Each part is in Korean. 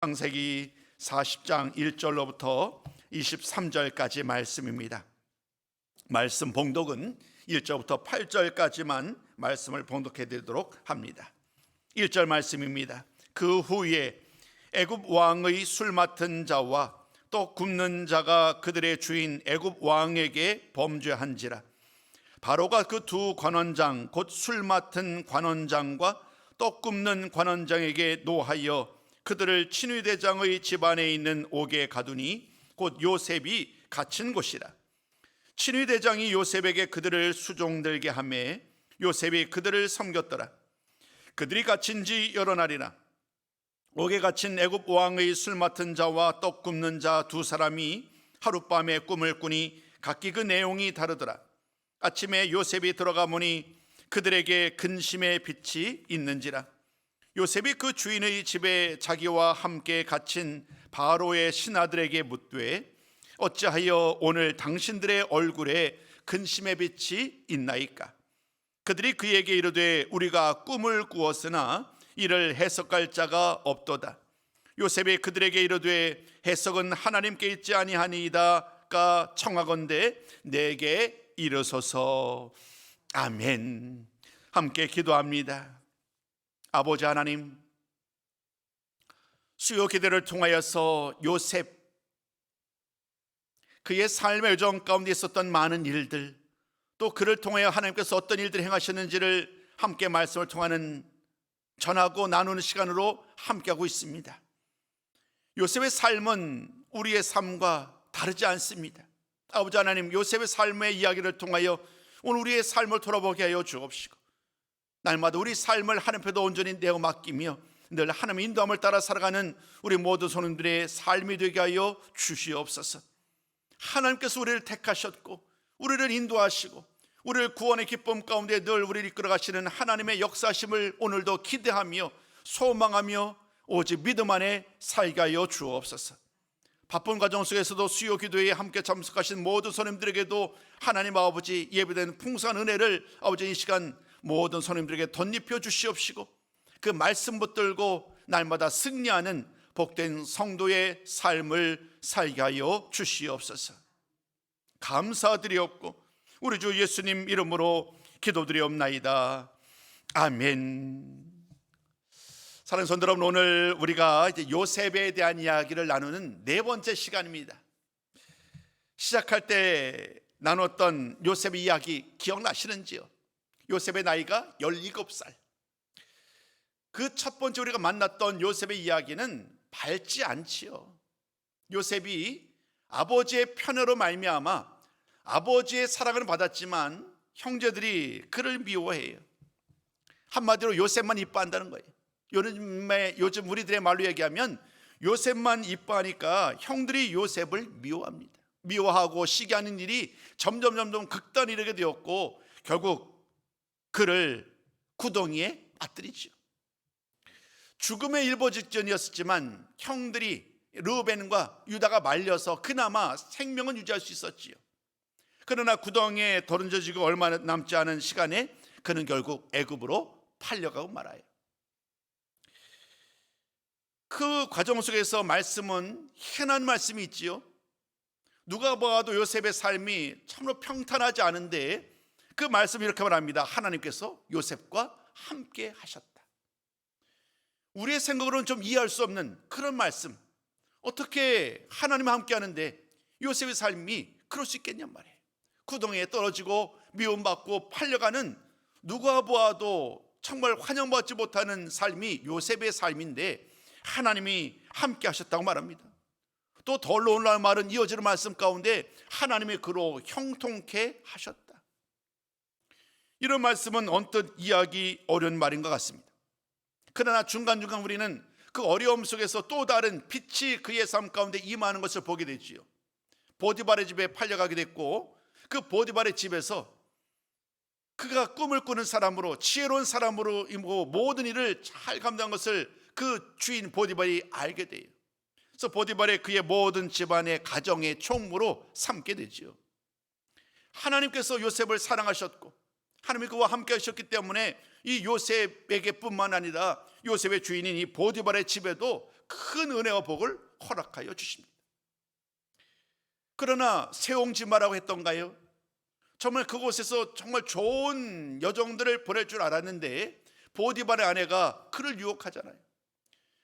창세기 40장 1절로부터 23절까지 말씀입니다. 말씀 봉독은 1절부터 8절까지만 말씀을 봉독해 드리도록 합니다. 1절 말씀입니다. 그 후에 애굽 왕의 술 맡은 자와 떡 굽는 자가 그들의 주인 애굽 왕에게 범죄한지라. 바로가 그 두 관원장 곧 술 맡은 관원장과 떡 굽는 관원장에게 노하여 그들을 친위대장의 집안에 있는 옥에 가두니 곧 요셉이 갇힌 곳이라. 친위대장이 요셉에게 그들을 수종들게 하매 요셉이 그들을 섬겼더라. 그들이 갇힌 지 여러 날이나 옥에 갇힌 애굽 왕의 술 맡은 자와 떡 굽는 자 두 사람이 하룻밤에 꿈을 꾸니 각기 그 내용이 다르더라. 아침에 요셉이 들어가 보니 그들에게 근심의 빛이 있는지라. 요셉이 그 주인의 집에 자기와 함께 갇힌 바로의 신하들에게 묻되 어찌하여 오늘 당신들의 얼굴에 근심의 빛이 있나이까? 그들이 그에게 이르되 우리가 꿈을 꾸었으나 이를 해석할 자가 없도다. 요셉이 그들에게 이르되 해석은 하나님께 있지 아니하니이다가 청하건대 내게 이르소서. 아멘. 함께 기도합니다. 아버지 하나님, 수요 기도를 통하여서 요셉 그의 삶의 여정 가운데 있었던 많은 일들, 또 그를 통하여 하나님께서 어떤 일들을 행하셨는지를 함께 말씀을 통하는 전하고 나누는 시간으로 함께하고 있습니다. 요셉의 삶은 우리의 삶과 다르지 않습니다. 아버지 하나님, 요셉의 삶의 이야기를 통하여 오늘 우리의 삶을 돌아보게 하여 주옵시고 날마다 우리 삶을 하나님께도 온전히 내어 맡기며 늘 하나님의 인도함을 따라 살아가는 우리 모든 손님들의 삶이 되게 하여 주시옵소서. 하나님께서 우리를 택하셨고 우리를 인도하시고 우리를 구원의 기쁨 가운데 늘 우리를 이끌어가시는 하나님의 역사심을 오늘도 기대하며 소망하며 오직 믿음 안에 살게 하여 주옵소서. 바쁜 가정 속에서도 수요 기도에 함께 참석하신 모든 손님들에게도 하나님 아버지 예배된 풍성한 은혜를 아버지 이 시간 모든 손님들에게 덧입혀 주시옵시고 그 말씀 붙들고 날마다 승리하는 복된 성도의 삶을 살게 하여 주시옵소서. 감사드리옵고 우리 주 예수님 이름으로 기도드리옵나이다. 아멘. 사랑하는 성도 여러분, 오늘 우리가 이제 요셉에 대한 이야기를 나누는 네 번째 시간입니다. 시작할 때 나눴던 요셉의 이야기 기억나시는지요? 요셉의 나이가 17살. 그 첫 번째 우리가 만났던 요셉의 이야기는 밝지 않지요. 요셉이 아버지의 편애로 말미암아 아버지의 사랑을 받았지만 형제들이 그를 미워해요. 한마디로 요셉만 이뻐한다는 거예요. 요즘 우리들의 말로 얘기하면 요셉만 이뻐하니까 형들이 요셉을 미워합니다. 미워하고 시기하는 일이 점점 극단에 이르게 되었고 결국 그를 구덩이에 빠뜨리죠. 죽음의 일보 직전이었지만 형들이 르우벤과 유다가 말려서 그나마 생명은 유지할 수 있었지요. 그러나 구덩이에 던져지고 얼마 남지 않은 시간에 그는 결국 애굽으로 팔려가고 말아요. 그 과정 속에서 말씀은 희한한 말씀이 있지요. 누가 봐도 요셉의 삶이 참으로 평탄하지 않은데 그 말씀이 이렇게 말합니다. 하나님께서 요셉과 함께 하셨다. 우리의 생각으로는 좀 이해할 수 없는 그런 말씀. 어떻게 하나님과 함께 하는데 요셉의 삶이 그럴 수 있겠냔 말이에요. 구덩이에 떨어지고 미움받고 팔려가는 누가 보아도 정말 환영받지 못하는 삶이 요셉의 삶인데 하나님이 함께 하셨다고 말합니다. 또 더 놀라운 말은 이어지는 말씀 가운데 하나님이 그로 형통케 하셨다. 이런 말씀은 언뜻 이해하기 어려운 말인 것 같습니다. 그러나 중간중간 우리는 그 어려움 속에서 또 다른 빛이 그의 삶 가운데 임하는 것을 보게 되지요. 보디발의 집에 팔려가게 됐고 그 보디발의 집에서 그가 꿈을 꾸는 사람으로 지혜로운 사람으로 모든 일을 잘 감당한 것을 그 주인 보디발이 알게 돼요. 그래서 보디발의 그의 모든 집안의 가정의 총무로 삼게 되죠. 하나님께서 요셉을 사랑하셨고 하나님이 그와 함께 하셨기 때문에 이 요셉에게 뿐만 아니라 요셉의 주인인 이 보디발의 집에도 큰 은혜와 복을 허락하여 주십니다. 그러나 세옹지마라고 했던가요? 정말 그곳에서 정말 좋은 여종들을 보낼 줄 알았는데 보디발의 아내가 그를 유혹하잖아요.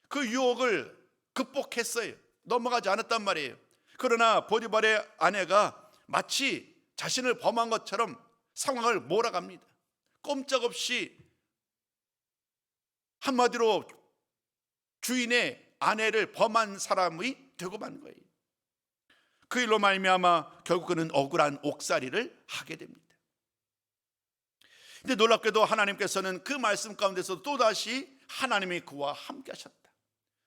그 유혹을 극복했어요. 넘어가지 않았단 말이에요. 그러나 보디발의 아내가 마치 자신을 범한 것처럼 상황을 몰아갑니다. 꼼짝없이, 한마디로 주인의 아내를 범한 사람이 되고 만 거예요. 그 일로 말미암아 결국 그는 억울한 옥살이를 하게 됩니다. 근데 놀랍게도 하나님께서는 그 말씀 가운데서 또다시 하나님이 그와 함께 하셨다.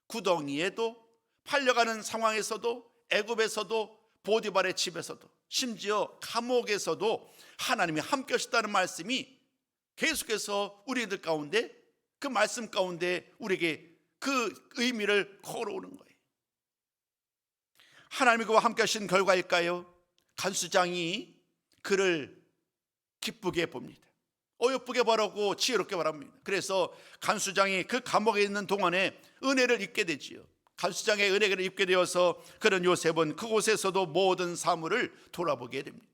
구덩이에도, 팔려가는 상황에서도, 애굽에서도, 보디발의 집에서도, 심지어 감옥에서도 하나님이 함께 하셨다는 말씀이 계속해서 우리들 가운데, 그 말씀 가운데 우리에게 그 의미를 걸어오는 거예요. 하나님이 그와 함께 하신 결과일까요? 간수장이 그를 기쁘게 봅니다. 어여쁘게 바라고 지혜롭게 바랍니다. 그래서 간수장이 그 감옥에 있는 동안에 은혜를 입게 되지요. 간수장의 은혜를 입게 되어서 그런 요셉은 그곳에서도 모든 사물을 돌아보게 됩니다.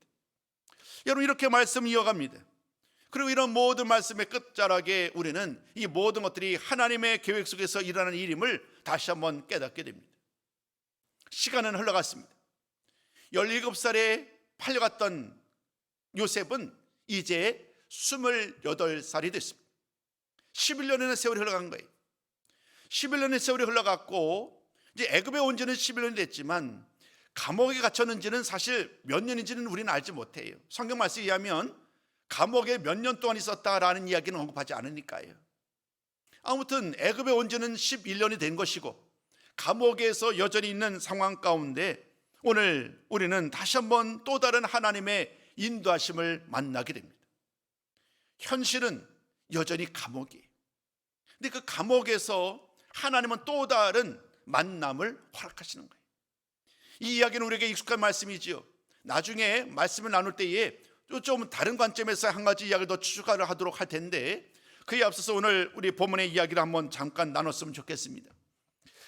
여러분, 이렇게 말씀 이어갑니다. 그리고 이런 모든 말씀의 끝자락에 우리는 이 모든 것들이 하나님의 계획 속에서 일어나는 일임을 다시 한번 깨닫게 됩니다. 시간은 흘러갔습니다. 17살에 팔려갔던 요셉은 이제 28살이 됐습니다. 11년의 세월이 흘러간 거예요. 11년의 세월이 흘러갔고 이제 애굽에 온 지는 11년이 됐지만 감옥에 갇혔는지는 사실 몇 년인지는 우리는 알지 못해요. 성경 말씀에 의하면 감옥에 몇 년 동안 있었다라는 이야기는 언급하지 않으니까요. 아무튼 애굽에 온 지는 11년이 된 것이고 감옥에서 여전히 있는 상황 가운데 오늘 우리는 다시 한번 또 다른 하나님의 인도하심을 만나게 됩니다. 현실은 여전히 감옥이에요. 근데 그 감옥에서 하나님은 또 다른 만남을 허락하시는 거예요. 이 이야기는 우리에게 익숙한 말씀이지요. 나중에 말씀을 나눌 때에 좀 다른 관점에서 한 가지 이야기를 더 추가하도록 할 텐데 그에 앞서서 오늘 우리 본문의 이야기를 한번 잠깐 나눴으면 좋겠습니다.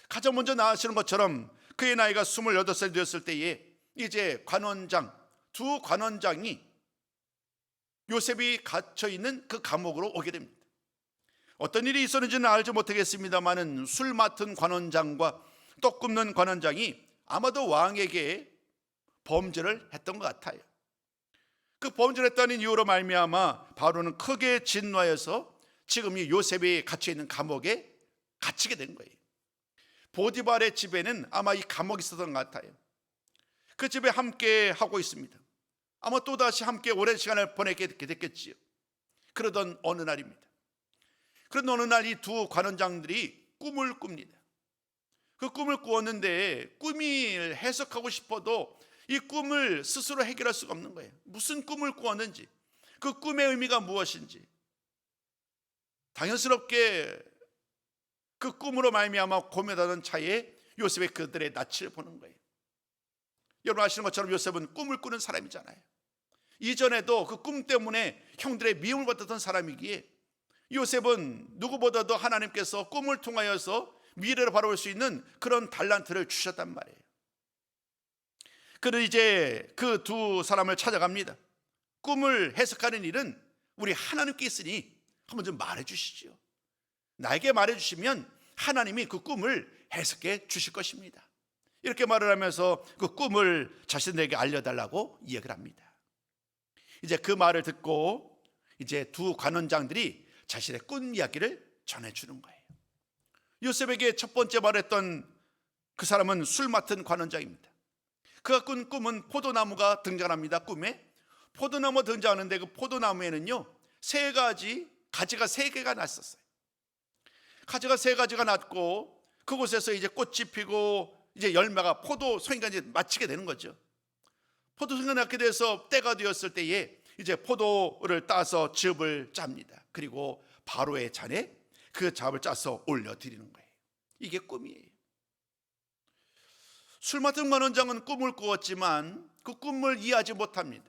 가장 먼저 나아지는 것처럼 그의 나이가 28살 되었을 때에 이제 두 관원장이 요셉이 갇혀있는 그 감옥으로 오게 됩니다. 어떤 일이 있었는지는 알지 못하겠습니다만은 술 맡은 관원장과 떡 굽는 관원장이 아마도 왕에게 범죄를 했던 것 같아요. 그 범죄를 했다는 이유로 말미암아 바로는 크게 진노하여서 지금 이 요셉이 갇혀있는 감옥에 갇히게 된 거예요. 보디발의 집에는 아마 이 감옥이 있었던 것 같아요. 그 집에 함께 하고 있습니다. 아마 또다시 함께 오랜 시간을 보내게 됐겠지요. 그러던 어느 날입니다. 그런 어느 날 이 두 관원장들이 꿈을 꿉니다. 그 꿈을 꾸었는데 꿈을 해석하고 싶어도 이 꿈을 스스로 해결할 수가 없는 거예요. 무슨 꿈을 꾸었는지, 그 꿈의 의미가 무엇인지. 당연스럽게 그 꿈으로 말미암아 고민하던 차에 요셉의 그들의 낯을 보는 거예요. 여러분 아시는 것처럼 요셉은 꿈을 꾸는 사람이잖아요. 이전에도 그 꿈 때문에 형들의 미움을 받았던 사람이기에 요셉은 누구보다도 하나님께서 꿈을 통하여서 미래를 바라볼 수 있는 그런 달란트를 주셨단 말이에요. 그는 이제 그 두 사람을 찾아갑니다. 꿈을 해석하는 일은 우리 하나님께 있으니 한번 좀 말해 주시죠. 나에게 말해 주시면 하나님이 그 꿈을 해석해 주실 것입니다. 이렇게 말을 하면서 그 꿈을 자신에게 알려달라고 이야기를 합니다. 이제 그 말을 듣고 이제 두 관원장들이 자신의 꿈 이야기를 전해주는 거예요. 요셉에게 첫 번째 말했던 그 사람은 술 맡은 관원장입니다. 그가 꾼 꿈은 포도나무가 등장합니다. 꿈에 포도나무가 등장하는데 그 포도나무에는요 가지가 세 개가 났었어요. 가지가 세 가지가 났고 그곳에서 이제 꽃이 피고 이제 열매가 포도송이가 이제 맺히게 되는 거죠. 포도송이가 낳게 돼서 때가 되었을 때에 이제 포도를 따서 즙을 짭니다. 그리고 바로의 잔에 그 즙을 짜서 올려드리는 거예요. 이게 꿈이에요. 술 맡은 관원장은 꿈을 꾸었지만 그 꿈을 이해하지 못합니다.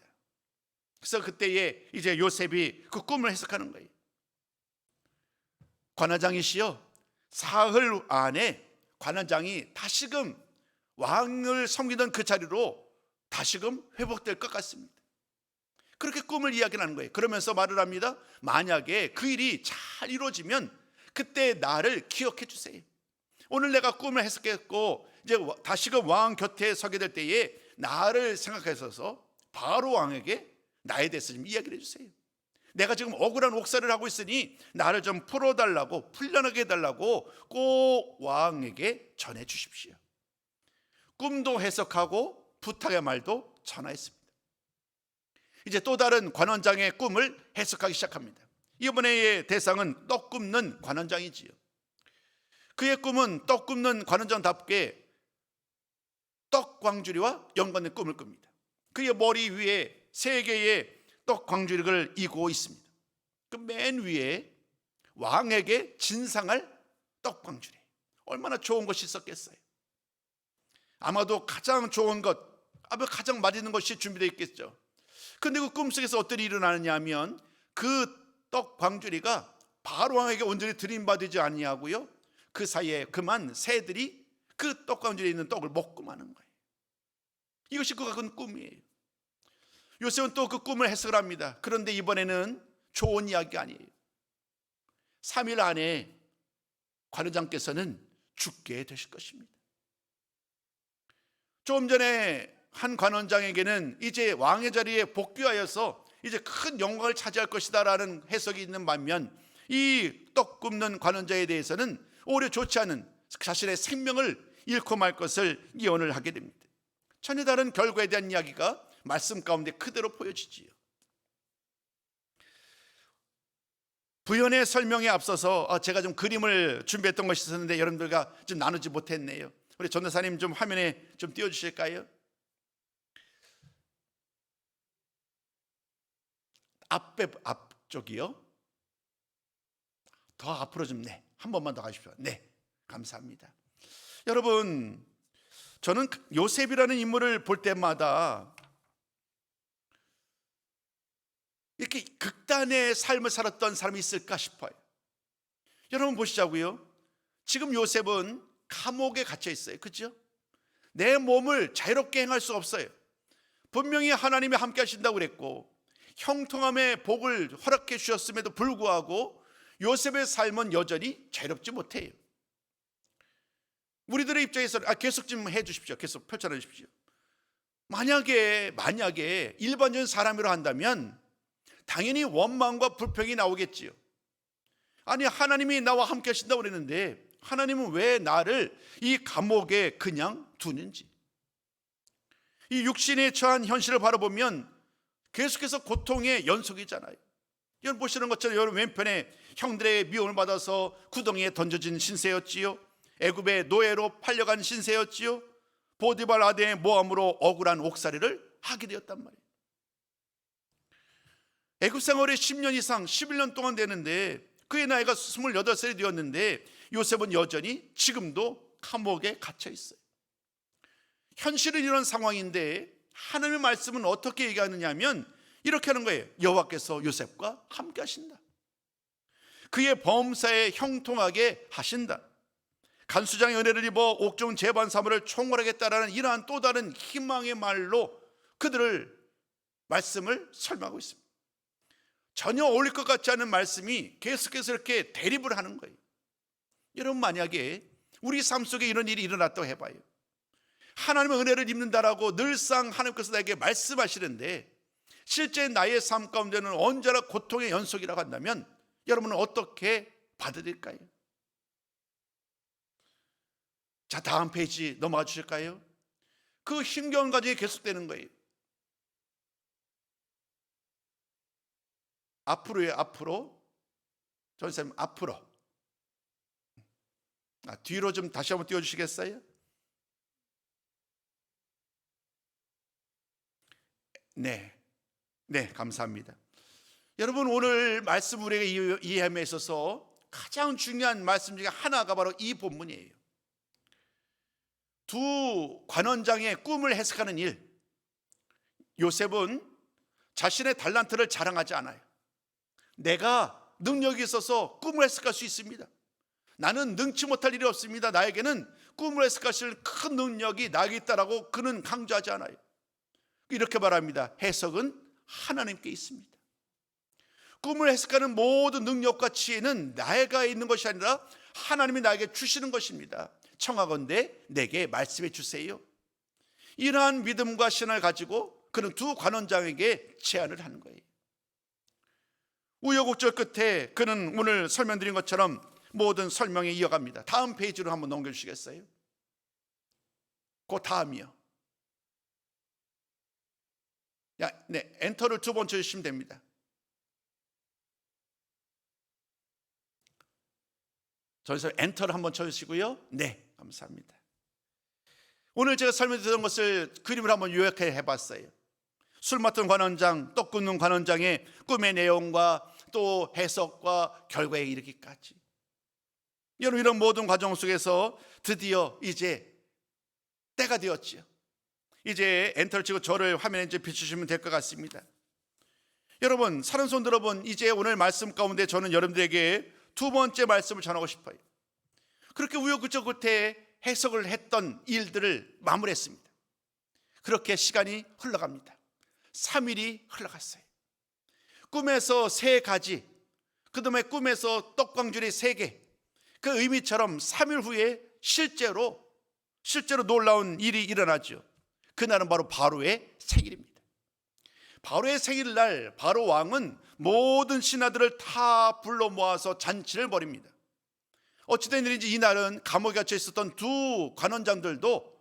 그래서 그때에 이제 요셉이 그 꿈을 해석하는 거예요. 관원장이시여, 사흘 안에 관원장이 다시금 왕을 섬기던 그 자리로 다시금 회복될 것 같습니다. 그렇게 꿈을 이야기하는 거예요. 그러면서 말을 합니다. 만약에 그 일이 잘 이루어지면 그때 나를 기억해 주세요. 오늘 내가 꿈을 해석했고 이제 다시금 왕 곁에 서게 될 때에 나를 생각하셔서 바로 왕에게 나에 대해서 좀 이야기를 해주세요. 내가 지금 억울한 옥살이를 하고 있으니 나를 좀 풀어달라고, 풀려나게 해달라고 꼭 왕에게 전해 주십시오. 꿈도 해석하고 부탁의 말도 전하였습니다. 이제 또 다른 관원장의 꿈을 해석하기 시작합니다. 이번에의 대상은 떡 굽는 관원장이지요. 그의 꿈은 떡 굽는 관원장답게 떡 광주리와 연관된 꿈을 꿉니다. 그의 머리 위에 3개의 떡 광주리를 이고 있습니다. 그 맨 위에 왕에게 진상할 떡 광주리, 얼마나 좋은 것이 있었겠어요. 아마도 가장 좋은 것, 가장 맛있는 것이 준비되어 있겠죠. 그런데 그 꿈속에서 어떤 일이 일어나느냐 하면 그 떡 광주리가 바로 왕에게 온전히 드림받지 아니하고요, 그 사이에 그만 새들이 그 떡 광주리에 있는 떡을 먹고 마는 거예요. 이것이 그가 꾼 꿈이에요. 요셉은 또 그 꿈을 해석을 합니다. 그런데 이번에는 좋은 이야기 아니에요. 3일 안에 관원장께서는 죽게 되실 것입니다. 조금 전에 한 관원장에게는 이제 왕의 자리에 복귀하여서 이제 큰 영광을 차지할 것이다라는 해석이 있는 반면, 이 떡 굽는 관원자에 대해서는 오히려 좋지 않은 자신의 생명을 잃고 말 것을 예언을 하게 됩니다. 전혀 다른 결과에 대한 이야기가 말씀 가운데 그대로 보여지지요. 부연의 설명에 앞서서 제가 좀 그림을 준비했던 것이 있었는데 여러분들과 좀 나누지 못했네요. 우리 전도사님 좀 화면에 좀 띄워주실까요? 앞쪽이요. 더 앞으로 좀, 네, 한 번만 더 가십시오. 네, 감사합니다. 여러분, 저는 요셉이라는 인물을 볼 때마다 이렇게 극단의 삶을 살았던 사람이 있을까 싶어요. 여러분 보시자고요. 지금 요셉은 감옥에 갇혀 있어요. 그렇죠? 내 몸을 자유롭게 행할 수 없어요. 분명히 하나님이 함께 하신다고 그랬고 형통함의 복을 허락해 주셨음에도 불구하고 요셉의 삶은 여전히 자유롭지 못해요. 우리들의 입장에서 계속 좀 해주십시오. 계속 펼쳐놔 주십시오. 만약에 일반적인 사람으로 한다면 당연히 원망과 불평이 나오겠지요. 아니, 하나님이 나와 함께 하신다고 그랬는데 하나님은 왜 나를 이 감옥에 그냥 두는지. 이 육신에 처한 현실을 바라보면 계속해서 고통의 연속이잖아요. 여러분 보시는 것처럼 여러분 왼편에 형들의 미움을 받아서 구덩이에 던져진 신세였지요. 애굽의 노예로 팔려간 신세였지요. 보디발 아내의 모함으로 억울한 옥살이를 하게 되었단 말이에요. 애굽 생활이 10년 이상 11년 동안 되는데 그의 나이가 28살이 되었는데 요셉은 여전히 지금도 감옥에 갇혀 있어요. 현실은 이런 상황인데 하나님의 말씀은 어떻게 얘기하느냐 하면 이렇게 하는 거예요. 여호와께서 요셉과 함께 하신다. 그의 범사에 형통하게 하신다. 간수장의 은혜를 입어 옥중 재반 사무를 총괄하겠다라는 이러한 또 다른 희망의 말로 그들을 말씀을 설명하고 있습니다. 전혀 어울릴 것 같지 않은 말씀이 계속해서 이렇게 대립을 하는 거예요. 여러분 만약에 우리 삶 속에 이런 일이 일어났다고 해봐요. 하나님의 은혜를 입는다라고 늘상 하나님께서 나에게 말씀하시는데 실제 나의 삶 가운데는 언제나 고통의 연속이라고 한다면 여러분은 어떻게 받아들일까요? 자, 다음 페이지 넘어가 주실까요? 그 힘겨운 과정이 계속되는 거예요. 앞으로요, 앞으로. 전사님 앞으로. 뒤로 좀 다시 한번 띄워주시겠어요? 네, 감사합니다. 여러분 오늘 말씀 우리에게 이해함에 있어서 가장 중요한 말씀 중에 하나가 바로 이 본문이에요. 두 관원장의 꿈을 해석하는 일. 요셉은 자신의 달란트를 자랑하지 않아요. 내가 능력이 있어서 꿈을 해석할 수 있습니다. 나는 능치 못할 일이 없습니다. 나에게는 꿈을 해석하실 큰 능력이 나에게 있다라고 그는 강조하지 않아요. 이렇게 말합니다. 해석은 하나님께 있습니다. 꿈을 해석하는 모든 능력과 지혜는 나에게 있는 것이 아니라 하나님이 나에게 주시는 것입니다. 청하건대 내게 말씀해 주세요. 이러한 믿음과 신앙을 가지고 그는 두 관원장에게 제안을 하는 거예요. 우여곡절 끝에 그는 오늘 설명드린 것처럼 모든 설명에 이어갑니다. 다음 페이지로 한번 넘겨주시겠어요? 그 다음이요. 네, 엔터를 두 번 쳐주시면 됩니다. 저기서 엔터를 한번 쳐주시고요. 네, 감사합니다. 오늘 제가 설명드렸던 것을 그림을 한번 요약해 해봤어요. 술 맡은 관원장, 떡 굽는 관원장의 꿈의 내용과 또 해석과 결과에 이르기까지, 여러분, 이런 모든 과정 속에서 드디어 이제 때가 되었지요. 이제 엔터를 치고 저를 화면에 이제 비추시면 될 것 같습니다. 여러분, 사는 손 들어본 이제 오늘 말씀 가운데 저는 여러분들에게 두 번째 말씀을 전하고 싶어요. 그렇게 우여곡절 끝에 해석을 했던 일들을 마무리했습니다. 그렇게 시간이 흘러갑니다. 3일이 흘러갔어요. 꿈에서 3가지, 그 다음에 꿈에서 떡광줄이 3개, 그 의미처럼 3일 후에 실제로 놀라운 일이 일어나죠. 그날은 바로 바로의 생일입니다. 바로의 생일날 바로 왕은 모든 신하들을 다 불러 모아서 잔치를 벌입니다. 어찌된 일인지 이날은 감옥에 갇혀 있었던 두 관원장들도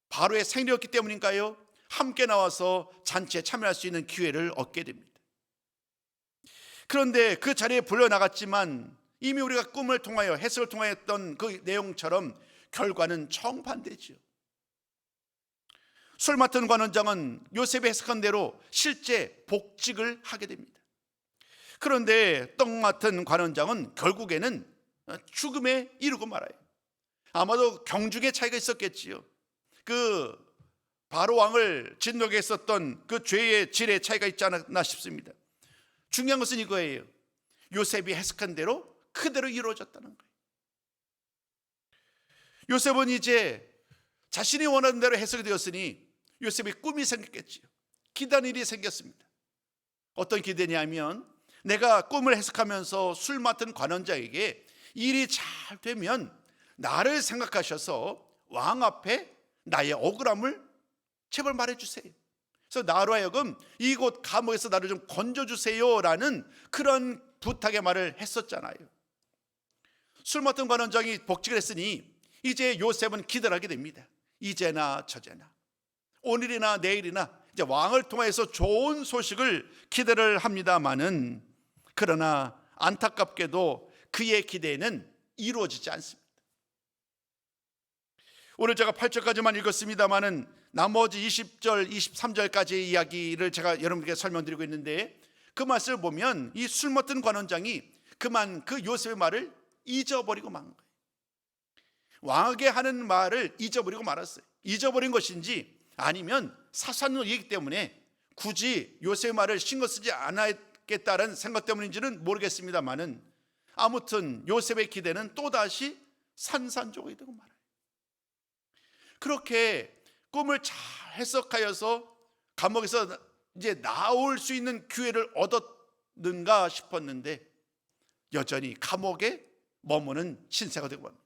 바로의 생일이었기 때문인가요? 함께 나와서 잔치에 참여할 수 있는 기회를 얻게 됩니다. 그런데 그 자리에 불려나갔지만 이미 우리가 꿈을 통하여 해석을 통하여 했던 그 내용처럼 결과는 정반대죠. 술 맡은 관원장은 요셉이 해석한 대로 실제 복직을 하게 됩니다. 그런데 떡 맡은 관원장은 결국에는 죽음에 이르고 말아요. 아마도 경중의 차이가 있었겠지요. 그 바로 왕을 진노하게 했었던 그 죄의 질의 차이가 있지 않았나 싶습니다. 중요한 것은 이거예요. 요셉이 해석한 대로 그대로 이루어졌다는 거예요. 요셉은 이제 자신이 원하는 대로 해석이 되었으니 요셉의 꿈이 생겼겠지요. 기대하는 일이 생겼습니다. 어떤 기대냐면, 내가 꿈을 해석하면서 술 맡은 관원장에게 일이 잘 되면 나를 생각하셔서 왕 앞에 나의 억울함을 제발 말해주세요. 그래서 나로 하여금 이곳 감옥에서 나를 좀 건져주세요 라는 그런 부탁의 말을 했었잖아요. 술 맡은 관원장이 복직을 했으니 이제 요셉은 기대를 하게 됩니다. 이제나 저제나 오늘이나 내일이나 이제 왕을 통해서 좋은 소식을 기대를 합니다마는, 그러나 안타깝게도 그의 기대는 이루어지지 않습니다. 오늘 제가 8절까지만 읽었습니다마는 나머지 20절, 23절까지의 이야기를 제가 여러분들에게 설명드리고 있는데, 그 말씀을 보면 이 술 맡은 관원장이 그만 그 요셉의 말을 잊어버리고 만 거예요. 왕에게 하는 말을 잊어버리고 말았어요. 잊어버린 것인지 아니면 사소한 일이기 때문에 굳이 요셉의 말을 신경 쓰지 않았겠다는 생각 때문인지는 모르겠습니다만은, 아무튼 요셉의 기대는 또다시 산산조각이 되고 말아요. 그렇게 꿈을 잘 해석하여서 감옥에서 이제 나올 수 있는 기회를 얻었는가 싶었는데 여전히 감옥에 머무는 신세가 되고 맙니다.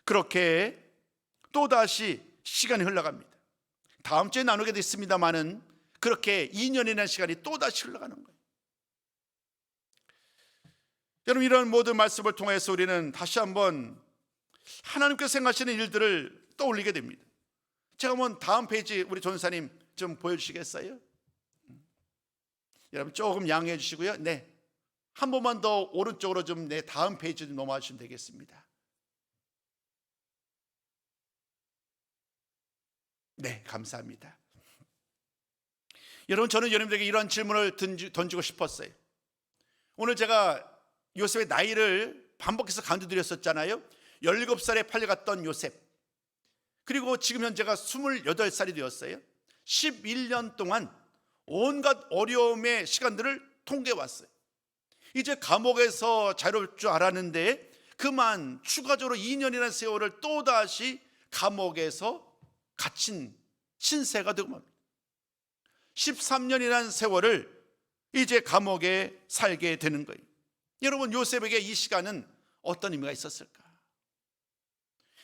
그렇게 또다시 시간이 흘러갑니다. 다음 주에 나누게 됐습니다마는 그렇게 2년이라는 시간이 또다시 흘러가는 거예요. 여러분, 이런 모든 말씀을 통해서 우리는 다시 한번 하나님께서 생각하시는 일들을 떠올리게 됩니다. 제가 한번 다음 페이지 우리 전사님 좀 보여주시겠어요? 여러분 조금 양해해 주시고요. 네, 한 번만 더 오른쪽으로 좀, 네, 다음 페이지 좀 넘어가 주시면 되겠습니다. 네, 감사합니다. 여러분, 저는 여러분들에게 이런 질문을 던지고 싶었어요. 오늘 제가 요셉의 나이를 반복해서 강조드렸었잖아요. 17살에 팔려갔던 요셉, 그리고 지금 현재가 28살이 되었어요. 11년 동안 온갖 어려움의 시간들을 통과해 왔어요. 이제 감옥에서 자유로울 줄 알았는데 그만 추가적으로 2년이라는 세월을 또다시 감옥에서 갇힌 신세가 되고 맙니다. 13년이라는 세월을 이제 감옥에 살게 되는 거예요. 여러분, 요셉에게 이 시간은 어떤 의미가 있었을까?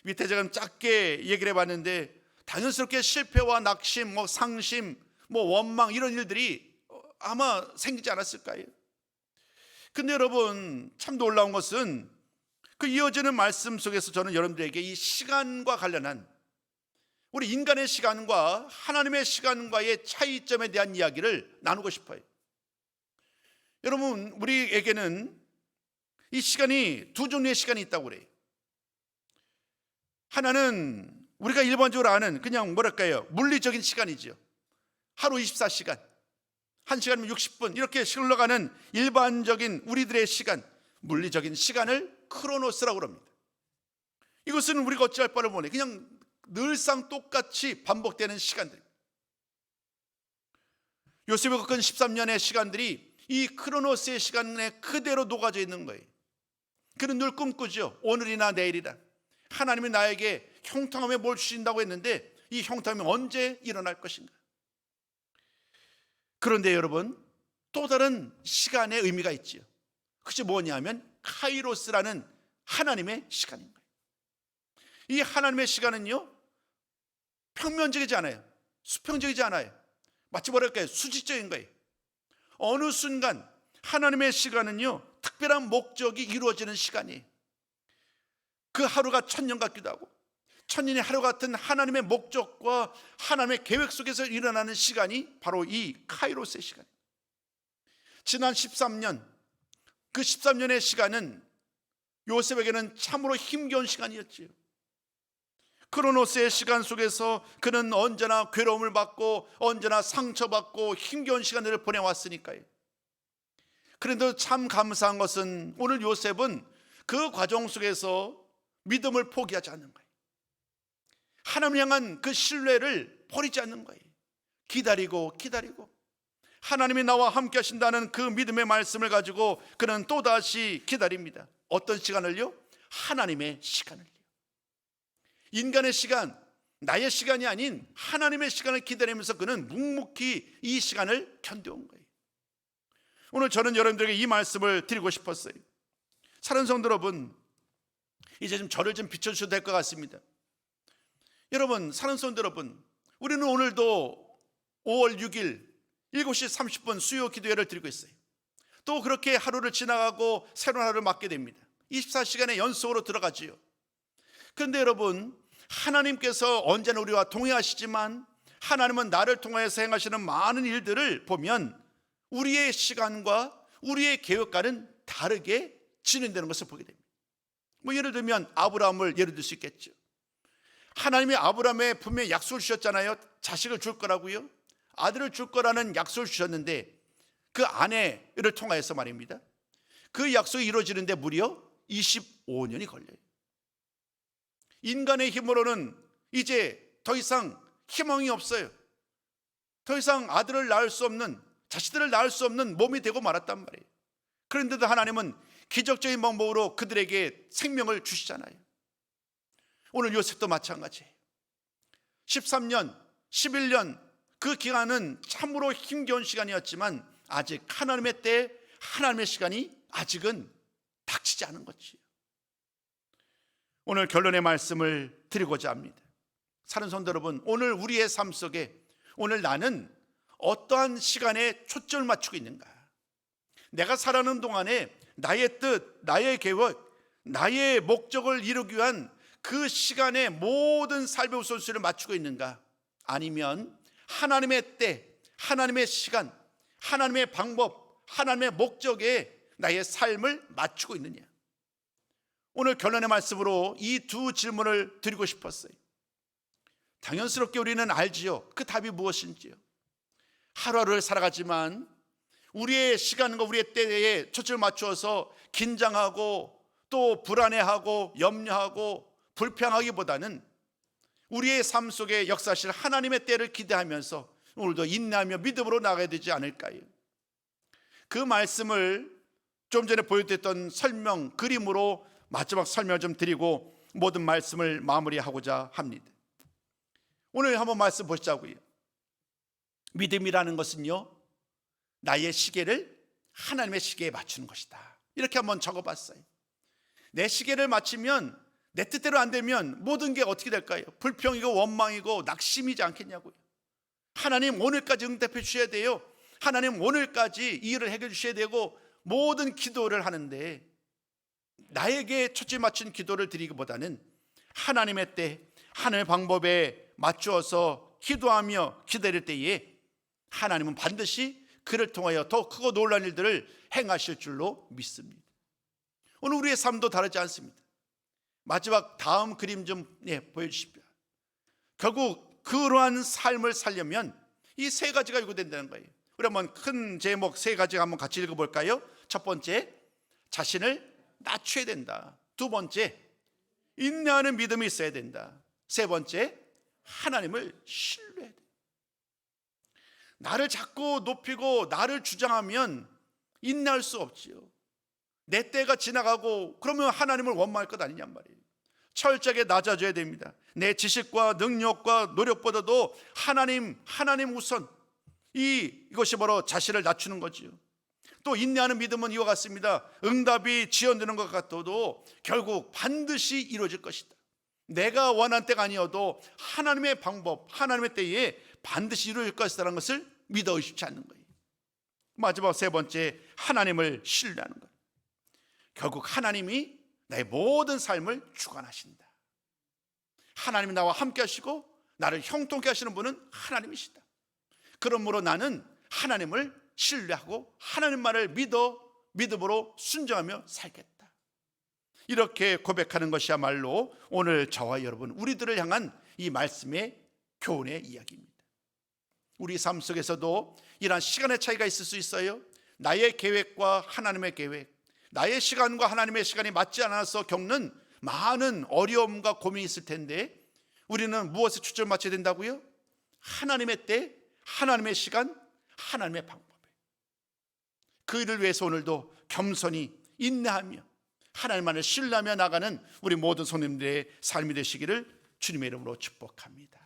밑에 제가 짧게 얘기를 해봤는데, 당연스럽게 실패와 낙심, 상심, 원망, 이런 일들이 아마 생기지 않았을까요? 근데 여러분, 참 놀라운 것은 그 이어지는 말씀 속에서 저는 여러분들에게 이 시간과 관련한, 우리 인간의 시간과 하나님의 시간과의 차이점에 대한 이야기를 나누고 싶어요. 여러분, 우리에게는 이 시간이 두 종류의 시간이 있다고 그래요. 하나는 우리가 일반적으로 아는 그냥 물리적인 시간이죠. 하루 24시간, 1시간이면 60분 이렇게 흘러가는 일반적인 우리들의 시간, 물리적인 시간을 크로노스라고 합니다. 이것은 우리가 어찌할 바를 모르네, 그냥 늘상 똑같이 반복되는 시간들. 요셉이 겪은 13년의 시간들이 이 크로노스의 시간에 그대로 녹아져 있는 거예요. 그는 늘 꿈꾸죠. 오늘이나 내일이라 하나님이 나에게 형통함에 뭘 주신다고 했는데 이 형통함이 언제 일어날 것인가. 그런데 여러분, 또 다른 시간의 의미가 있지요. 그것이 뭐냐면 카이로스라는 하나님의 시간인 거예요. 이 하나님의 시간은요, 평면적이지 않아요. 수평적이지 않아요. 마치 수직적인 거예요. 어느 순간 하나님의 시간은요, 특별한 목적이 이루어지는 시간이에요. 그 하루가 천년 같기도 하고, 천년의 하루 같은 하나님의 목적과 하나님의 계획 속에서 일어나는 시간이 바로 이 카이로스의 시간이에요. 지난 13년, 그 13년의 시간은 요셉에게는 참으로 힘겨운 시간이었지요. 크로노스의 시간 속에서 그는 언제나 괴로움을 받고 언제나 상처받고 힘겨운 시간들을 보내왔으니까요. 그런데 참 감사한 것은 오늘 요셉은 그 과정 속에서 믿음을 포기하지 않는 거예요. 하나님 향한 그 신뢰를 버리지 않는 거예요. 기다리고 하나님이 나와 함께 하신다는 그 믿음의 말씀을 가지고 그는 또다시 기다립니다. 어떤 시간을요? 하나님의 시간을요. 인간의 시간, 나의 시간이 아닌 하나님의 시간을 기다리면서 그는 묵묵히 이 시간을 견뎌온 거예요. 오늘 저는 여러분들에게 이 말씀을 드리고 싶었어요. 사랑하는 성도 여러분, 이제 좀 저를 좀 비춰주셔도 될 것 같습니다. 여러분, 사랑하는 성도 여러분, 우리는 오늘도 5월 6일 7시 30분 수요 기도회를 드리고 있어요. 또 그렇게 하루를 지나가고 새로운 하루를 맞게 됩니다. 24시간의 연속으로 들어가지요. 그런데 여러분, 하나님께서 언제나 우리와 동행하시지만 하나님은 나를 통하여서 행하시는 많은 일들을 보면 우리의 시간과 우리의 계획과는 다르게 진행되는 것을 보게 됩니다. 예를 들면 아브라함을 예를 들 수 있겠죠. 하나님이 아브라함에 분명히 약속을 주셨잖아요. 자식을 줄 거라고요. 아들을 줄 거라는 약속을 주셨는데 그 아내를 통하여서 말입니다. 그 약속이 이루어지는데 무려 25년이 걸려요. 인간의 힘으로는 이제 더 이상 희망이 없어요. 더 이상 아들을 낳을 수 없는, 자식들을 낳을 수 없는 몸이 되고 말았단 말이에요. 그런데도 하나님은 기적적인 방법으로 그들에게 생명을 주시잖아요. 오늘 요셉도 마찬가지예요. 13년, 11년 그 기간은 참으로 힘겨운 시간이었지만 아직 하나님의 때, 하나님의 시간이 아직은 닥치지 않은 거지요. 오늘 결론의 말씀을 드리고자 합니다. 사랑하는 성도 여러분, 오늘 우리의 삶 속에 오늘 나는 어떠한 시간에 초점을 맞추고 있는가? 내가 살아가는 동안에 나의 뜻, 나의 계획, 나의 목적을 이루기 위한 그 시간에 모든 삶의 우선순위를 맞추고 있는가? 아니면 하나님의 때, 하나님의 시간, 하나님의 방법, 하나님의 목적에 나의 삶을 맞추고 있느냐? 오늘 결론의 말씀으로 이 두 질문을 드리고 싶었어요. 당연스럽게 우리는 알지요. 그 답이 무엇인지요. 하루하루를 살아가지만 우리의 시간과 우리의 때에 초점을 맞추어서 긴장하고 또 불안해하고 염려하고 불평하기보다는 우리의 삶 속에 역사하실 하나님의 때를 기대하면서 오늘도 인내하며 믿음으로 나가야 되지 않을까요? 그 말씀을 좀 전에 보여드렸던 설명, 그림으로 마지막 설명 좀 드리고 모든 말씀을 마무리하고자 합니다. 오늘 한번 말씀 보시자고요. 믿음이라는 것은요, 나의 시계를 하나님의 시계에 맞추는 것이다. 이렇게 한번 적어봤어요. 내 시계를 맞추면 내 뜻대로 안 되면 모든 게 어떻게 될까요? 불평이고 원망이고 낙심이지 않겠냐고요. 하나님 오늘까지 응답해 주셔야 돼요. 하나님 오늘까지 이 일을 해결해 주셔야 되고 모든 기도를 하는데 나에게 초점 맞춘 기도를 드리기보다는 하나님의 때, 하나님의 방법에 맞추어서 기도하며 기다릴 때에 하나님은 반드시 그를 통하여 더 크고 놀라운 일들을 행하실 줄로 믿습니다. 오늘 우리의 삶도 다르지 않습니다. 마지막 다음 그림 좀 보여주십시오. 결국 그러한 삶을 살려면 이 세 가지가 요구된다는 거예요. 우리 한번 큰 제목 세 가지 한번 같이 읽어볼까요? 첫 번째, 자신을 낮춰야 된다. 두 번째, 인내하는 믿음이 있어야 된다. 세 번째, 하나님을 신뢰해야 된다. 나를 자꾸 높이고 나를 주장하면 인내할 수 없지요. 내 때가 지나가고 그러면 하나님을 원망할 것 아니냔 말이에요. 철저하게 낮아져야 됩니다. 내 지식과 능력과 노력보다도 하나님 우선, 이것이 바로 자신을 낮추는 거지요. 또 인내하는 믿음은 이와 같습니다. 응답이 지연되는 것 같아도 결국 반드시 이루어질 것이다. 내가 원한 때가 아니어도 하나님의 방법, 하나님의 때에 반드시 이루어질 것이라는 것을 믿어 의심치 않는 거예요. 마지막 세 번째, 하나님을 신뢰하는 거예요. 결국 하나님이 나의 모든 삶을 주관하신다. 하나님이 나와 함께 하시고 나를 형통케 하시는 분은 하나님이시다. 그러므로 나는 하나님을 신뢰하고 하나님만을 믿음으로 순종하며 살겠다. 이렇게 고백하는 것이야말로 오늘 저와 여러분, 우리들을 향한 이 말씀의 교훈의 이야기입니다. 우리 삶 속에서도 이러한 시간의 차이가 있을 수 있어요. 나의 계획과 하나님의 계획, 나의 시간과 하나님의 시간이 맞지 않아서 겪는 많은 어려움과 고민이 있을 텐데 우리는 무엇에 초점을 맞춰야 된다고요? 하나님의 때, 하나님의 시간, 하나님의 방법에. 그 일을 위해서 오늘도 겸손히 인내하며 하나님만을 신뢰하며 나가는 우리 모든 손님들의 삶이 되시기를 주님의 이름으로 축복합니다.